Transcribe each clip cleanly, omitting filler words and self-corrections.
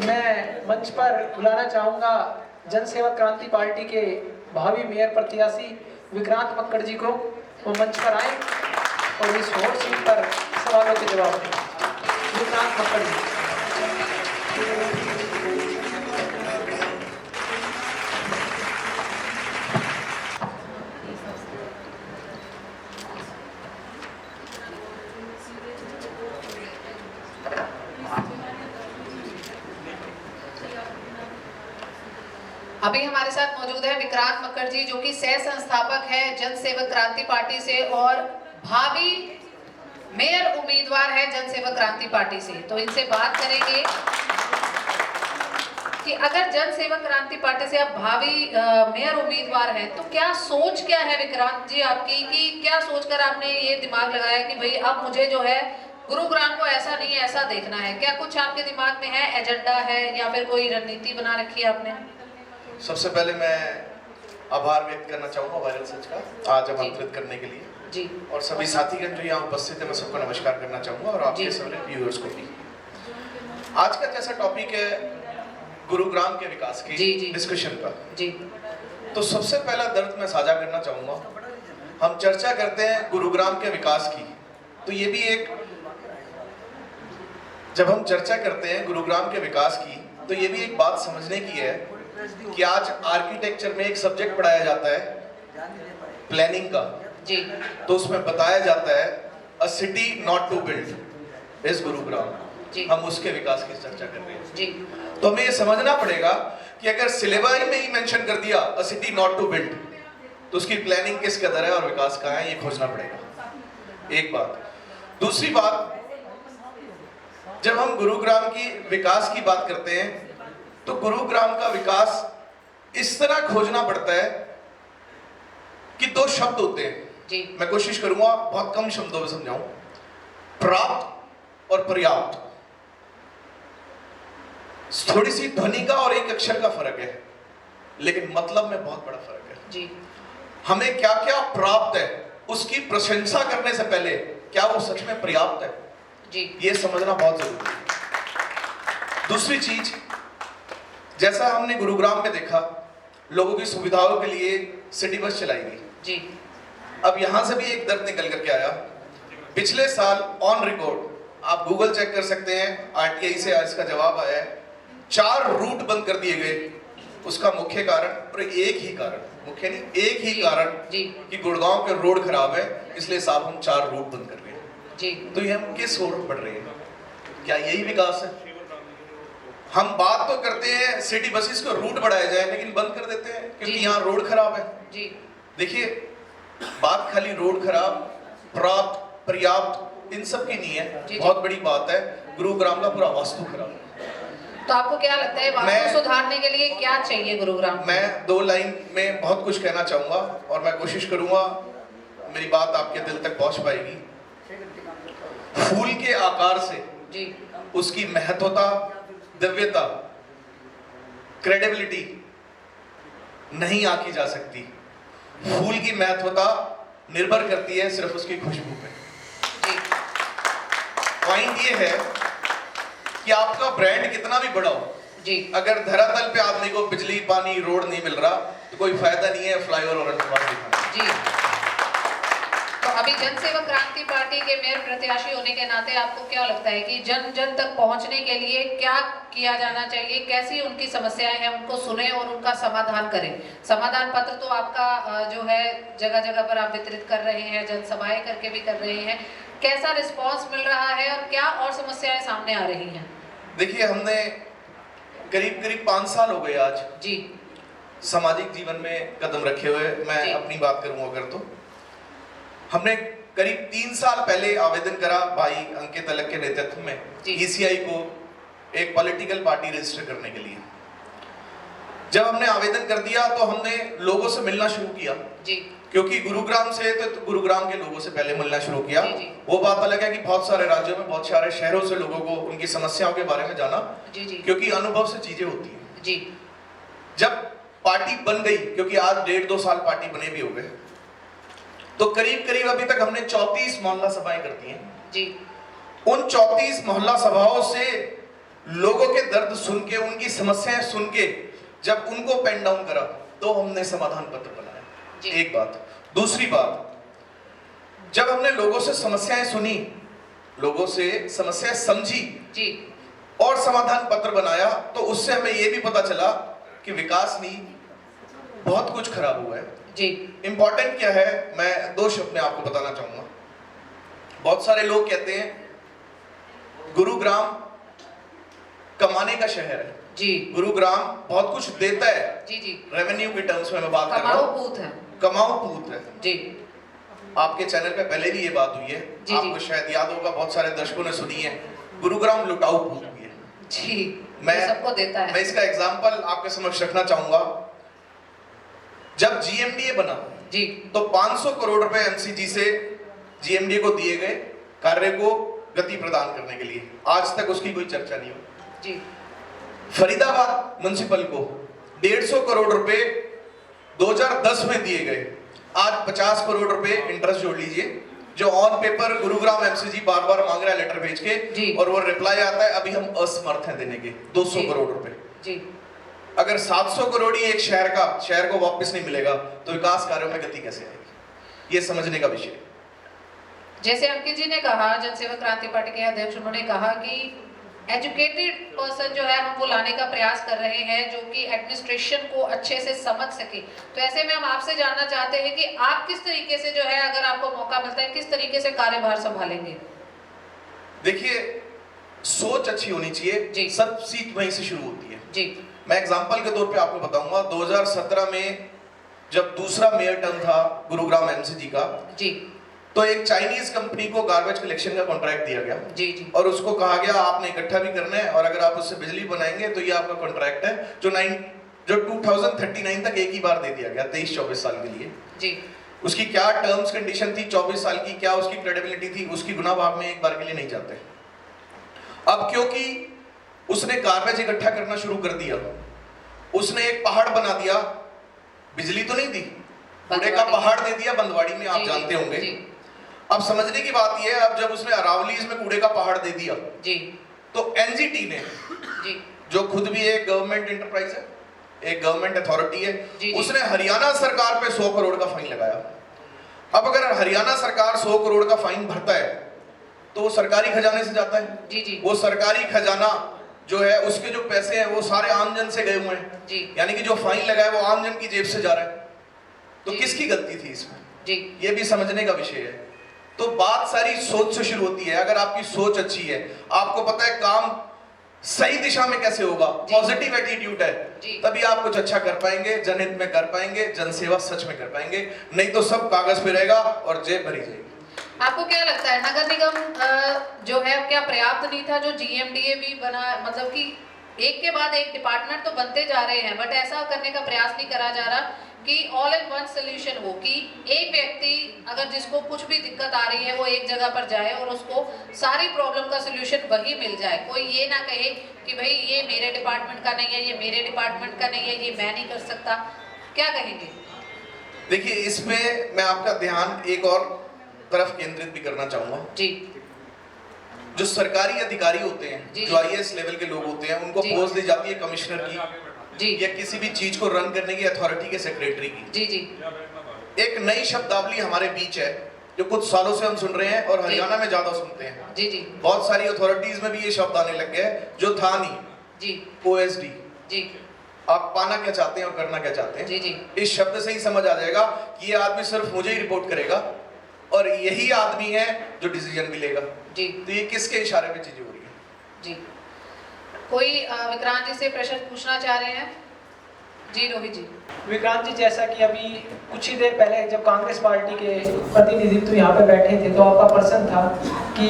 मैं मंच पर बुलाना चाहूंगा जन सेवक क्रांति पार्टी के भावी मेयर प्रत्याशी विक्रांत मक्कड़ जी को। वो मंच पर आए और इस हॉट सीट पर सवालों के जवाब दें। विक्रांत मक्कड़ जी। अभी हमारे साथ मौजूद है विक्रांत मक्कड़ जी, जो कि सह संस्थापक है जन सेवक क्रांति पार्टी से और भावी मेयर उम्मीदवार है जन सेवक क्रांति पार्टी से। तो इनसे बात करेंगे कि अगर जन सेवक क्रांति पार्टी से आप भावी मेयर उम्मीदवार हैं तो क्या सोच क्या है विक्रांत जी आपकी, कि क्या सोचकर आपने ये दिमाग लगाया कि भाई अब मुझे जो है गुरुग्राम को ऐसा नहीं ऐसा देखना है? क्या कुछ आपके दिमाग में है, एजेंडा है या फिर कोई रणनीति बना रखी है आपने? सबसे पहले मैं आभार व्यक्त करना चाहूँगा वायरल सच का आज आमंत्रित करने के लिए जी, और सभी साथीगण जो यहाँ उपस्थित है मैं सबको नमस्कार करना चाहूँगा और आपके सभी व्यूअर्स को भी। आज का जैसा टॉपिक है गुरुग्राम के विकास की डिस्कशन का जी, तो सबसे पहला दर्द मैं साझा करना चाहूँगा। हम चर्चा करते हैं गुरुग्राम के विकास की, तो ये भी एक, जब हम चर्चा करते हैं गुरुग्राम के विकास की तो ये भी एक बात समझने की है कि आज आर्किटेक्चर में एक सब्जेक्ट पढ़ाया जाता है प्लानिंग का जी, तो उसमें बताया जाता है a city not to build is Gurugram. हम उसके विकास की चर्चा कर रहे हैं जी। तो हमें ये समझना पड़ेगा कि अगर सिलेबस में ही मेंशन कर दिया a city not to build तो उसकी प्लानिंग किस कदर है और विकास कहाँ है, ये खोजना पड़ेगा। एक बात। दूसरी बात, जब हम गुरुग्राम की विकास की बात करते हैं तो गुरुग्राम का विकास इस तरह खोजना पड़ता है कि दो शब्द होते हैं जी। मैं कोशिश करूंगा बहुत कम शब्दों में समझाऊं। प्राप्त और पर्याप्त, थोड़ी सी ध्वनि का और एक अक्षर का फर्क है लेकिन मतलब में बहुत बड़ा फर्क है जी। हमें क्या क्या प्राप्त है उसकी प्रशंसा करने से पहले क्या वो सच में पर्याप्त है जी, ये समझना बहुत जरूरी है। दूसरी चीज, जैसा हमने गुरुग्राम में देखा लोगों की सुविधाओं के लिए सिटी बस चलाई गई जी। अब यहां से भी एक दर्द निकल करके आया। पिछले साल ऑन रिकॉर्ड आप गूगल चेक कर सकते हैं, आरटीआई से आज का जवाब आया है, 4 रूट बंद कर दिए गए। उसका मुख्य कारण, और एक ही कारण, मुख्य नहीं, एक ही कारण कि गुड़गांव के रोड खराब है इसलिए साहब हम 4 रूट बंद कर रहे हैं जी। तो ये हम किस ओर बढ़ रहे हैं? क्या यही विकास है? हम बात तो करते हैं सिटी बसेस को रूट बढ़ाया जाए लेकिन बंद कर देते हैं क्योंकि यहाँ रोड खराब है जी। देखिए, बात खाली रोड खराब, प्राप्त, पर्याप्त इन सब की नहीं है जी, बहुत बड़ी बात है गुरुग्राम का पूरा वास्तु खराब है। तो आपको क्या लगता है वास्तु सुधारने के लिए क्या चाहिए गुरुग्राम? मैं 2 लाइन में बहुत कुछ कहना चाहूंगा और मैं कोशिश करूंगा मेरी बात आपके दिल तक पहुंच पाएगी। फूल के आकार से जी, उसकी महत्वता, दिव्यता, क्रेडिबिलिटी नहीं आंकी जा सकती। फूल की महत्वता निर्भर करती है सिर्फ उसकी खुशबू पे। पॉइंट ये है कि आपका ब्रांड कितना भी बड़ा हो जी, अगर धरातल पे आदमी को बिजली, पानी, रोड नहीं मिल रहा तो कोई फायदा नहीं है फ्लाईओवर और दिखाना जी। तो अभी जन सेवक क्रांति पार्टी के मेयर प्रत्याशी होने के नाते आपको क्या लगता है कि जन जन तक पहुंचने के लिए क्या किया जाना चाहिए? कैसी उनकी समस्याएं हैं उनको सुने और उनका समाधान करें? समाधान पत्र तो आपका जो है जगह जगह पर आप वितरित कर रहे हैं, जनसभाएं करके भी कर रहे हैं, कैसा रिस्पॉन्स मिल रहा है और क्या और समस्याएं सामने आ रही हैं? देखिए, हमने करीब 5 साल हो गए आज जी सामाजिक जीवन में कदम रखे हुए। मैं अपनी बात करूं अगर तो हमने करीब 3 साल पहले आवेदन करा भाई अंकित अलग के नेतृत्व में ईसीआई को एक पॉलिटिकल पार्टी रजिस्टर करने के लिए। जब हमने आवेदन कर दिया तो हमने लोगों से मिलना शुरू किया जी, क्योंकि गुरुग्राम से तो गुरुग्राम के लोगों से पहले मिलना शुरू किया। वो बात अलग है कि बहुत सारे राज्यों में, बहुत सारे शहरों से लोगों को उनकी समस्याओं के बारे में जाना जी जी, क्योंकि अनुभव से चीजें होती हैं जी। जब पार्टी बन गई, क्योंकि आज 1.5-2 साल पार्टी बने भी हो गए, तो करीब अभी तक हमने 34 मोहल्ला सभाएं करती हैं जी। उन 34 मोहल्ला सभाओं से लोगों के दर्द सुन के, उनकी समस्याएं सुन के जब उनको पेन डाउन करा तो हमने समाधान पत्र बनाया। एक बात। दूसरी बात, जब हमने लोगों से समस्याएं सुनी, लोगों से समस्याएं समझी जी और समाधान पत्र बनाया, तो उससे हमें यह भी पता चला कि विकास नहीं, बहुत कुछ खराब हुआ है जी। इंपॉर्टेंट क्या है, मैं 2 शब्द में आपको बताना चाहूंगा। बहुत सारे लोग कहते हैं गुरुग्राम कमाने का शहर है जी। गुरुग्राम बहुत कुछ देता है जी जी। रेवेन्यू के टर्म्स में मैं बात कर रहा कमाऊ हूँ, पूत है। कमाऊ पूत है जी आपके चैनल पे पहले भी ये बात हुई है, जी, आपको जी। शायद याद होगा, बहुत सारे दर्शकों ने सुनी है, गुरुग्राम लुटाऊ पूत हुई है जी। मैं वो सबको देता है। मैं इसका एग्जांपल आपके समक्ष रखना चाहूंगा। जब जीएमडीए बना जी तो 500 करोड़ रुपए एमसीजी से जीएमडीए को दिए गए कार्य को गति प्रदान करने के लिए। आज तक उसकी कोई चर्चा नहीं हुई। जी। फरीदाबाद म्युनिसिपल को 150 करोड़ रुपए 2010 में दिए गए, आज 50 करोड़ रुपए इंटरेस्ट जोड़ लीजिए, जो ऑन पेपर गुरुग्राम एमसीजी बार बार मांग रहा है लेटर भेज के, जी। और वो रिप्लाई आता है अभी हम असमर्थ हैं देने के 200 जी। करोड़ रुपए। जी अगर 700 करोड़ ही एक शहर को वापस नहीं मिलेगा तो विकास कार्यों में गति कैसे आएगी, ये समझने का विषय। जैसे अंकित जी ने कहा, जनसेवक क्रांति पार्टी के अध्यक्ष, उन्होंने कहा कि एजुकेटेड पर्सन जो है हम वो लाने का प्रयास कर रहे हैं जो कि एडमिनिस्ट्रेशन को अच्छे से समझ सके। तो ऐसे में हम आपसे जानना चाहते हैं कि आप किस तरीके से जो है, अगर आपको मौका मिलता है, किस तरीके से कार्यभार संभालेंगे? देखिए, सोच अच्छी होनी चाहिए, सब सीख वहीं से शुरू होती है जी। मैं एग्जांपल के तौर पे आपको बताऊंगा, 2017 में जब दूसरा मेयर टर्म था गुरुग्राम एमसीजी का जी, तो एक चाइनीज कंपनी को गार्बेज कलेक्शन का कॉन्ट्रैक्ट दिया गया जी जी। और उसको कहा गया आपने इकट्ठा भी करना है और अगर आप उससे बिजली बनाएंगे तो ये आपका कॉन्ट्रैक्ट है, जो 2039 तक एक ही बार दे दिया गया, 23-24 साल के लिए जी। उसकी क्या टर्म्स कंडीशन थी 24 साल की, क्या उसकी क्रेडिबिलिटी थी, उसकी गुना भाग में एक बार के लिए नहीं जाते। अब क्योंकि उसने गार्बेज इकट्ठा करना शुरू कर दिया, उसने एक पहाड़ बना दिया, बिजली तो नहीं दी, कूड़े का पहाड़ दे दिया बंदवाड़ी में, आप जानते होंगे। अब समझने की बात यह है, अब जब उसने अरावलीज में कूड़े का पहाड़ दे दिया जी, तो एनजीटी ने जी, जो खुद भी एक गवर्नमेंट एंटरप्राइज है, एक गवर्नमेंट अथॉरिटी है, जी, उसने हरियाणा सरकार पे 100 करोड़ का फाइन लगाया। अब अगर हरियाणा सरकार 100 करोड़ का फाइन भरता है तो वो सरकारी खजाने से जाता है जी, जी। वो सरकारी खजाना जो है उसके जो पैसे हैं वो सारे आमजन से गए हुए हैं जी। यानी कि जो फाइन लगा है वो आमजन की जेब से जा रहा है, तो जी। किसकी गलती थी इसमें, जी। ये भी समझने का विषय है। तो बात सारी सोच से शुरू होती है। अगर आपकी सोच अच्छी है, आपको पता है काम सही दिशा में कैसे होगा, पॉजिटिव एटीट्यूड है, तभी आप कुछ अच्छा कर पाएंगे, जनहित में कर पाएंगे, जनसेवा सच में कर पाएंगे, नहीं तो सब कागज पे रहेगा और जेब भरी जाएगी। आपको क्या लगता है नगर निगम जो है क्या पर्याप्त नहीं था, जो जीएमडीए भी बना, मतलब कि एक के बाद एक डिपार्टमेंट तो बनते जा रहे हैं, बट ऐसा करने का प्रयास नहीं करा जा रहा कि ऑल इन वन सोल्यूशन हो, कि एक व्यक्ति अगर जिसको कुछ भी दिक्कत आ रही है वो एक जगह पर जाए और उसको सारी प्रॉब्लम का सोल्यूशन वही मिल जाए। कोई ये ना कहे कि भाई ये मेरे डिपार्टमेंट का नहीं है, ये मेरे डिपार्टमेंट का नहीं है, ये मैं नहीं कर सकता। क्या कहेंगे? देखिए, इसमें मैं आपका ध्यान एक और तरफ केंद्रित भी करना चाहूंगा जी। जो सरकारी अधिकारी होते हैं, जो आईएएस लेवल के लोग होते हैं, उनको पोस्ट दी जाती है कमिश्नर की जी, या किसी भी चीज को रन करने की अथॉरिटी के सेक्रेटरी की। जी जी। एक नई शब्दावली हमारे बीच है जो कुछ सालों से हम सुन रहे हैं और हरियाणा में ज्यादा सुनते हैं। जी जी। बहुत सारी अथॉरिटीज में भी ये शब्द आने लग गए जो था नहीं। जी। ओएसडी जी। आप पाना क्या चाहते हैं और करना क्या चाहते हैं। जी जी। इस शब्द से ही समझ आ जाएगा कि ये आदमी सिर्फ मुझे ही रिपोर्ट करेगा और यही आदमी है जो डिसीजन भी लेगा। जी। तो ये किसके इशारे पे चीजें हो रही है? जी। कोई विक्रांत जी से प्रश्न पूछना चाह रहे हैं? जी रोहित जी। विक्रांत जी, जैसा कि अभी कुछ ही देर पहले जब कांग्रेस पार्टी के प्रतिनिधित्व यहाँ पे बैठे थे तो आपका प्रश्न था कि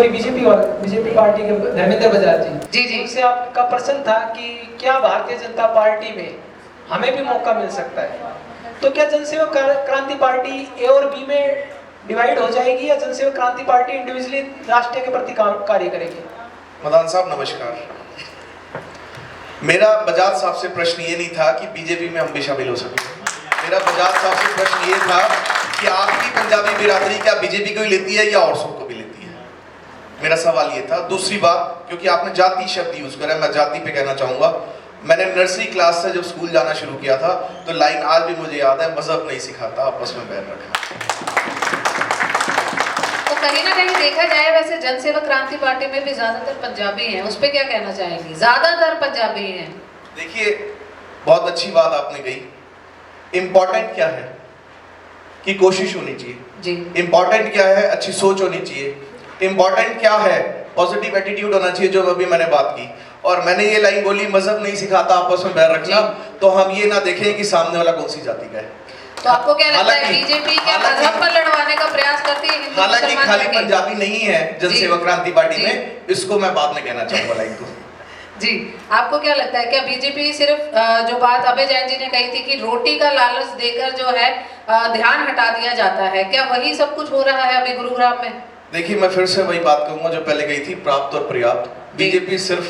बीजेपी पार्टी के धर्मेंद्र बजाज जी जी। उनसे आपका प्रश्न था कि क्या भारतीय जनता पार्टी में हमें भी मौका मिल सकता है, तो क्या जनसेवक क्रांति पार्टी ए और बी में डिवाइड हो जाएगी या जनसेवक क्रांति पार्टी इंडिविजुअली राष्ट्र के प्रति कार्य करेगी? मदान साहब नमस्कार। मेरा बजाज साहब से प्रश्न ये नहीं था कि बीजेपी में हम भी शामिल हो सके। मेरा बजाज साहब से प्रश्न ये था कि आपकी पंजाबी बिरादरी क्या बीजेपी को ही लेती है या और सबको भी लेती है? मेरा सवाल ये था। दूसरी बात, क्योंकि आपने जाति शब्द यूज करा, मैं जाति पे कहना चाहूंगा। मैंने नर्सरी क्लास से जब स्कूल जाना शुरू किया था तो लाइन आज भी मुझे याद है, मजहब नहीं सिखाता, आपस में बैर रखा। तो कहीं ना कहीं देखा जाए वैसे जन सेवक क्रांति पार्टी में भी ज्यादातर पंजाबी हैं, उस पर क्या कहना चाहेंगी? ज्यादातर पंजाबी हैं। देखिए, बहुत अच्छी बात आपने कही। इम्पोर्टेंट क्या है कि कोशिश होनी चाहिए जी। इम्पोर्टेंट क्या है? अच्छी सोच होनी चाहिए। इम्पोर्टेंट क्या है? पॉजिटिव एटीट्यूड होना चाहिए, जो अभी मैंने बात की। और मैंने ये लाइन बोली, मजहब नहीं सिखाता आपस में बैर रखना, तो हम ये ना देखें कि सामने वाला कौन सी जाति का है। तो आपको क्या लगता है बीजेपी क्या मजहब पर लड़वाने का प्रयास करती है? हालांकि खाली पंजाबी नहीं है जन सेवक क्रांति पार्टी जी। में, इसको मैं बाद में कहना चाहूंगा लाइन को। जी, आपको क्या लगता है क्या बीजेपी सिर्फ जो बात अभय जैन जी ने कही थी कि रोटी का लालच देकर जो है ध्यान हटा दिया जाता है, क्या वही सब कुछ हो रहा है अभी गुरुग्राम में? देखिए, मैं फिर से वही बात कहूंगा जो पहले कही थी, प्राप्त और पर्याप्त। बीजेपी सिर्फ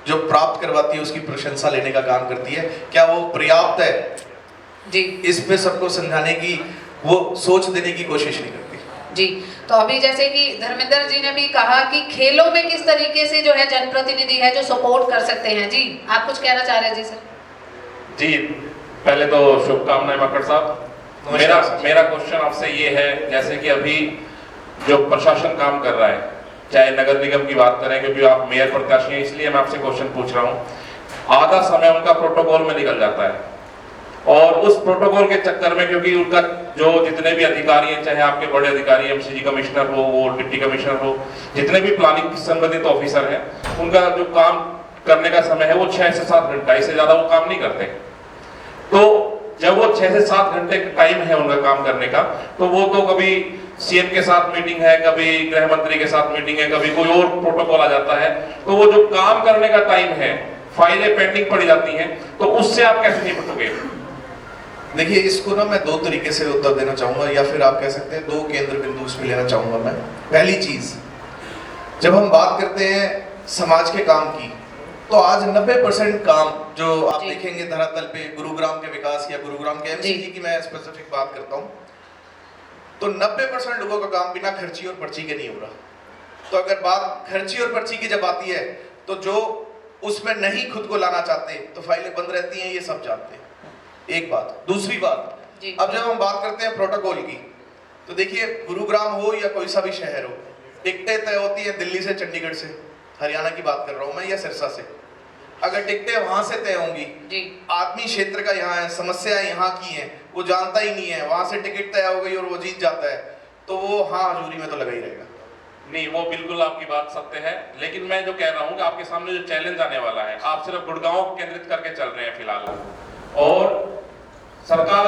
जो प्राप्त करवाती है उसकी प्रशंसा लेने का काम करती है, क्या वो पर्याप्त है जी, इस पे सबको समझाने की, वो सोच देने की कोशिश नहीं करती। जी। तो अभी जैसे कि धर्मेंद्र जी ने भी कहा कि खेलों में किस तरीके से जो है जनप्रतिनिधि है जो सपोर्ट कर सकते हैं। जी, आप कुछ कहना चाह रहे हैं? जी सर। जी, पहले तो शुभकामनाएं मक्कड़ साहब। मेरा क्वेश्चन आपसे ये है, जैसे कि अभी जो प्रशासन काम कर रहा है, चाहे नगर निगम की बात करें, क्योंकि आप मेयर प्रत्याशी हैं इसलिए मैं आपसे क्वेश्चन पूछ रहा हूँ। आधा समय उनका प्रोटोकॉल में निकल जाता है और उस प्रोटोकॉल के चक्कर में, क्योंकि उनका जो जितने भी अधिकारी हैं, चाहे आपके बड़े अधिकारी एमसीजी कमिश्नर हो, वो डिप्टी कमिश्नर हो, जितने भी प्लानिंग संबंधित ऑफिसर हैं, उनका जो काम करने का समय है वो 6 से 7 घंटा, इससे ज्यादा वो काम नहीं करते। तो जब वो 6 से 7 घंटे का टाइम है उनका काम करने का, तो वो तो कभी सीएम के साथ मीटिंग है, कभी गृह मंत्री के साथ मीटिंग है, कभी कोई और प्रोटोकॉल आ जाता है, तो वो जो काम करने का टाइम है, फाइलें पेंडिंग पड़ी जाती हैं, तो उससे आप कैसे निपटोगे? देखिए, इसको ना मैं 2 तरीके से उत्तर देना चाहूंगा, या फिर आप कह सकते हैं 2 केंद्र बिंदु इसमें लेना चाहूंगा मैं। पहली चीज, जब हम बात करते हैं समाज के काम की, तो आज 90% काम जो आप देखेंगे धरातल पे, गुरुग्राम के विकास या गुरुग्राम के एमसीजी की मैं स्पेसिफिक बात करता हूँ, तो 90% लोगों का काम बिना खर्ची और पर्ची के नहीं हो रहा। तो अगर बात खर्ची और पर्ची की जब आती है, तो जो उसमें नहीं खुद को लाना चाहते, तो फाइलें बंद रहती हैं, ये सब जानते हैं। एक बात। दूसरी बात, अब जब हम बात करते हैं प्रोटोकॉल की, तो देखिए, गुरुग्राम हो या कोई सा भी शहर हो, टिकटें तय होती है दिल्ली से, चंडीगढ़ से, हरियाणा की बात कर रहा हूं मैं, या सिरसा से। अगर टिकटें वहां से तय होंगी, आदमी क्षेत्र का यहाँ है, समस्या यहाँ की है, वो जानता ही नहीं है, वहां से टिकट तय हो गई और वो जीत जाता है, तो वो हाँ हजूरी में तो लगा ही रहेगा। नहीं, वो बिल्कुल आपकी बात सत्य है, लेकिन मैं जो कह रहा हूँ कि आपके सामने जो चैलेंज आने वाला है, आप सिर्फ गुड़गांव केंद्रित करके चल रहे हैं फिलहाल, और सरकार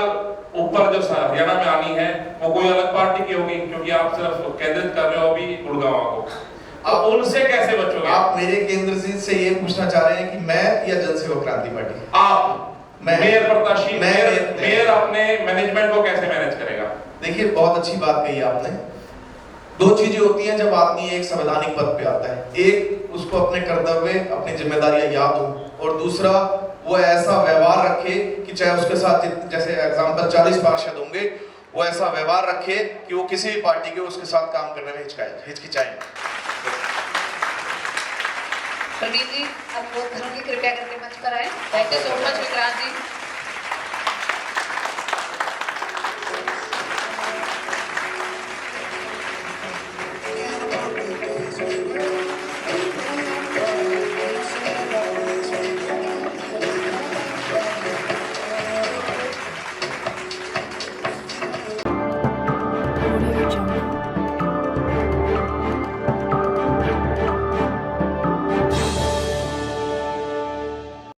ऊपर जो हरियाणा में आनी है वो कोई अलग पार्टी की होगी, क्योंकि आप सिर्फ केंद्रित कर रहे हो अभी गुड़गांव को। आप उनसे कैसे बचोगे? आप मेरे केंद्र से ये पूछना चाह रहे हैं कि मैं या जन सेवक क्रांति पार्टी? आप मेयर प्रत्याशी, मेयर अपने मैनेजमेंट को कैसे मैनेज करेगा? देखिए, बहुत अच्छी बात कही आपने। 2 चीजें होती हैं जब आदमी एक संवैधानिक पद पे आता है, एक उसको अपने कर्तव्य, अपनी जिम्मेदारियां याद हो, और दूसरा वो ऐसा व्यवहार रखे कि चाहे उसके साथ, जैसे एग्जांपल 40 पार्षद होंगे, वो ऐसा व्यवहार रखे कि वो किसी भी पार्टी के उसके साथ काम करने में हिचकिचाए। प्रवीण जी, आप लोग करूंगी कृपया करके मंच पर आए। Thank you so much Vikrant ji. Audio Jungle.